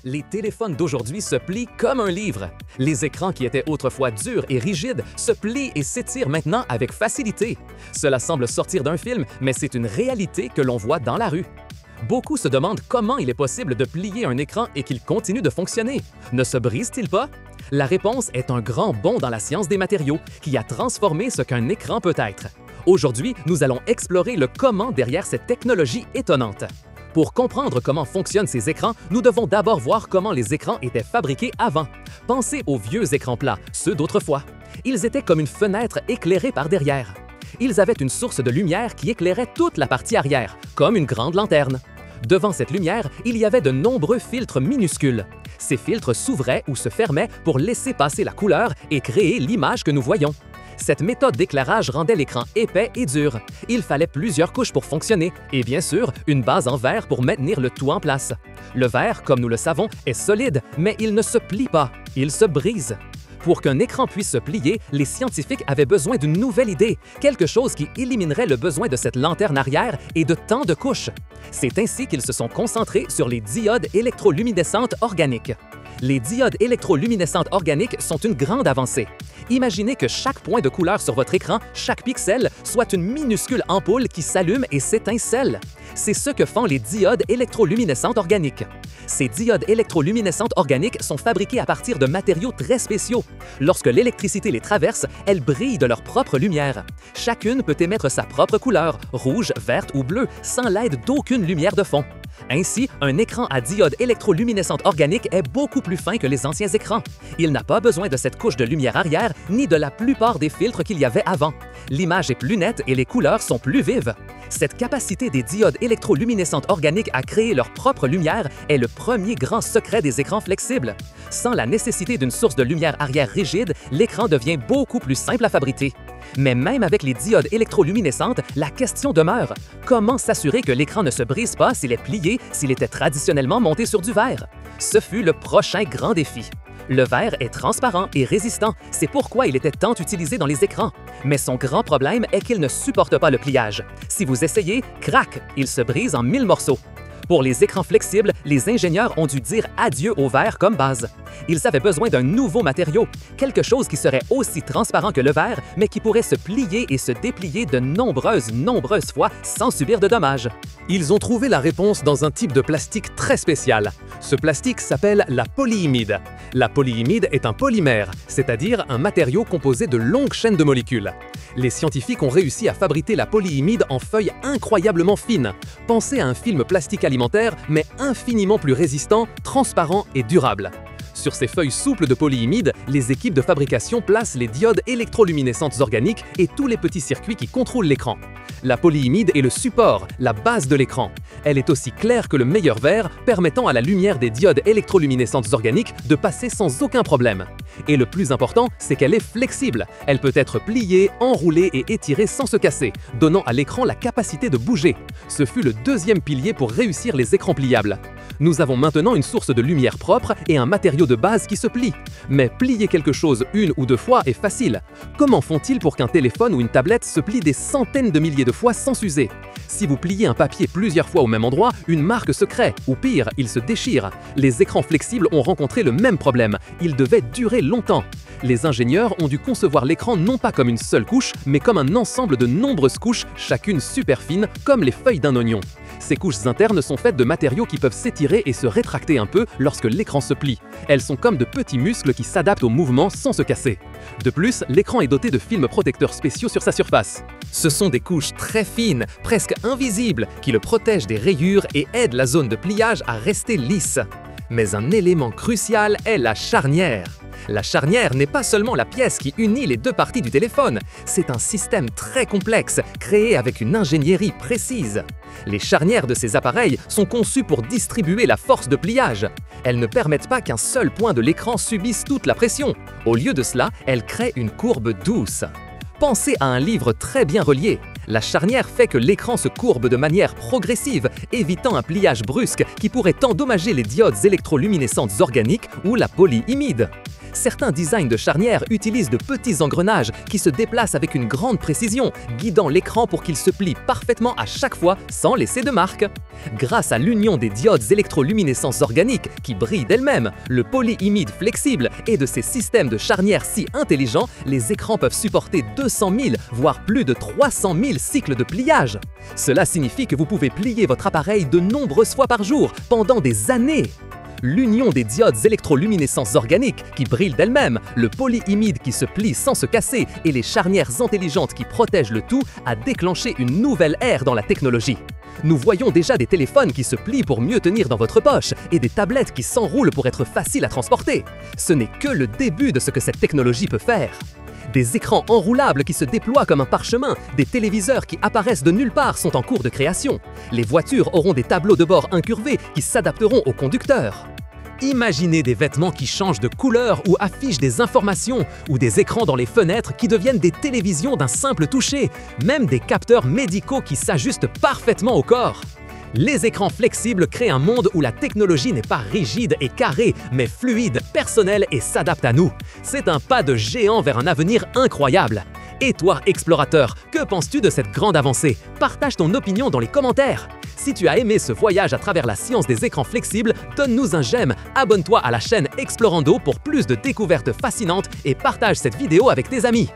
Les téléphones d'aujourd'hui se plient comme un livre. Les écrans qui étaient autrefois durs et rigides se plient et s'étirent maintenant avec facilité. Cela semble sortir d'un film, mais c'est une réalité que l'on voit dans la rue. Beaucoup se demandent comment il est possible de plier un écran et qu'il continue de fonctionner. Ne se brise-t-il pas? La réponse est un grand bond dans la science des matériaux qui a transformé ce qu'un écran peut être. Aujourd'hui, nous allons explorer le comment derrière cette technologie étonnante. Pour comprendre comment fonctionnent ces écrans, nous devons d'abord voir comment les écrans étaient fabriqués avant. Pensez aux vieux écrans plats, ceux d'autrefois. Ils étaient comme une fenêtre éclairée par derrière. Ils avaient une source de lumière qui éclairait toute la partie arrière, comme une grande lanterne. Devant cette lumière, il y avait de nombreux filtres minuscules. Ces filtres s'ouvraient ou se fermaient pour laisser passer la couleur et créer l'image que nous voyons. Cette méthode d'éclairage rendait l'écran épais et dur. Il fallait plusieurs couches pour fonctionner et bien sûr, une base en verre pour maintenir le tout en place. Le verre, comme nous le savons, est solide, mais il ne se plie pas, il se brise. Pour qu'un écran puisse se plier, les scientifiques avaient besoin d'une nouvelle idée, quelque chose qui éliminerait le besoin de cette lanterne arrière et de tant de couches. C'est ainsi qu'ils se sont concentrés sur les diodes électroluminescentes organiques. Les diodes électroluminescentes organiques sont une grande avancée. Imaginez que chaque point de couleur sur votre écran, chaque pixel, soit une minuscule ampoule qui s'allume et s'étincelle. C'est ce que font les diodes électroluminescentes organiques. Ces diodes électroluminescentes organiques sont fabriquées à partir de matériaux très spéciaux. Lorsque l'électricité les traverse, elles brillent de leur propre lumière. Chacune peut émettre sa propre couleur, rouge, verte ou bleue, sans l'aide d'aucune lumière de fond. Ainsi, un écran à diode électroluminescente organique est beaucoup plus fin que les anciens écrans. Il n'a pas besoin de cette couche de lumière arrière ni de la plupart des filtres qu'il y avait avant. L'image est plus nette et les couleurs sont plus vives. Cette capacité des diodes électroluminescentes organiques à créer leur propre lumière est le premier grand secret des écrans flexibles. Sans la nécessité d'une source de lumière arrière rigide, l'écran devient beaucoup plus simple à fabriquer. Mais même avec les diodes électroluminescentes, la question demeure. Comment s'assurer que l'écran ne se brise pas s'il est plié, s'il était traditionnellement monté sur du verre? Ce fut le prochain grand défi. Le verre est transparent et résistant, c'est pourquoi il était tant utilisé dans les écrans. Mais son grand problème est qu'il ne supporte pas le pliage. Si vous essayez, crac, il se brise en 1000 morceaux. Pour les écrans flexibles, les ingénieurs ont dû dire adieu au verre comme base. Ils avaient besoin d'un nouveau matériau, quelque chose qui serait aussi transparent que le verre, mais qui pourrait se plier et se déplier de nombreuses fois sans subir de dommages. Ils ont trouvé la réponse dans un type de plastique très spécial. Ce plastique s'appelle la polyimide. La polyimide est un polymère, c'est-à-dire un matériau composé de longues chaînes de molécules. Les scientifiques ont réussi à fabriquer la polyimide en feuilles incroyablement fines. Pensez à un film plastique alimentaire, mais infiniment plus résistant, transparent et durable. Sur ces feuilles souples de polyimide, les équipes de fabrication placent les diodes électroluminescentes organiques et tous les petits circuits qui contrôlent l'écran. La polyimide est le support, la base de l'écran. Elle est aussi claire que le meilleur verre, permettant à la lumière des diodes électroluminescentes organiques de passer sans aucun problème. Et le plus important, c'est qu'elle est flexible. Elle peut être pliée, enroulée et étirée sans se casser, donnant à l'écran la capacité de bouger. Ce fut le deuxième pilier pour réussir les écrans pliables. Nous avons maintenant une source de lumière propre et un matériau de base qui se plie. Mais plier quelque chose une ou deux fois est facile. Comment font-ils pour qu'un téléphone ou une tablette se plie des centaines de milliers de fois sans s'user? Si vous pliez un papier plusieurs fois au même endroit, une marque se crée, ou pire, il se déchire. Les écrans flexibles ont rencontré le même problème. Ils devaient durer longtemps. Les ingénieurs ont dû concevoir l'écran non pas comme une seule couche, mais comme un ensemble de nombreuses couches, chacune super fine, comme les feuilles d'un oignon. Ces couches internes sont faites de matériaux qui peuvent s'étirer et se rétracter un peu lorsque l'écran se plie. Elles sont comme de petits muscles qui s'adaptent au mouvement sans se casser. De plus, l'écran est doté de films protecteurs spéciaux sur sa surface. Ce sont des couches très fines, presque invisibles, qui le protègent des rayures et aident la zone de pliage à rester lisse. Mais un élément crucial est la charnière. La charnière n'est pas seulement la pièce qui unit les deux parties du téléphone, c'est un système très complexe, créé avec une ingénierie précise. Les charnières de ces appareils sont conçues pour distribuer la force de pliage. Elles ne permettent pas qu'un seul point de l'écran subisse toute la pression. Au lieu de cela, elles créent une courbe douce. Pensez à un livre très bien relié. La charnière fait que l'écran se courbe de manière progressive, évitant un pliage brusque qui pourrait endommager les diodes électroluminescentes organiques ou la polyimide. Certains designs de charnières utilisent de petits engrenages qui se déplacent avec une grande précision, guidant l'écran pour qu'il se plie parfaitement à chaque fois sans laisser de marque. Grâce à l'union des diodes électroluminescence organiques qui brillent d'elles-mêmes, le polyimide flexible et de ces systèmes de charnières si intelligents, les écrans peuvent supporter 200 000, voire plus de 300 000 cycles de pliage. Cela signifie que vous pouvez plier votre appareil de nombreuses fois par jour, pendant des années. L'union des diodes électroluminescence organiques qui brillent d'elles-mêmes, le polyimide qui se plie sans se casser et les charnières intelligentes qui protègent le tout a déclenché une nouvelle ère dans la technologie. Nous voyons déjà des téléphones qui se plient pour mieux tenir dans votre poche et des tablettes qui s'enroulent pour être faciles à transporter. Ce n'est que le début de ce que cette technologie peut faire. Des écrans enroulables qui se déploient comme un parchemin, des téléviseurs qui apparaissent de nulle part sont en cours de création. Les voitures auront des tableaux de bord incurvés qui s'adapteront aux conducteurs. Imaginez des vêtements qui changent de couleur ou affichent des informations, ou des écrans dans les fenêtres qui deviennent des télévisions d'un simple toucher, même des capteurs médicaux qui s'ajustent parfaitement au corps. Les écrans flexibles créent un monde où la technologie n'est pas rigide et carrée, mais fluide, personnelle et s'adapte à nous. C'est un pas de géant vers un avenir incroyable. Et toi, explorateur, que penses-tu de cette grande avancée? Partage ton opinion dans les commentaires. Si tu as aimé ce voyage à travers la science des écrans flexibles, donne-nous un j'aime, abonne-toi à la chaîne Explorando pour plus de découvertes fascinantes et partage cette vidéo avec tes amis.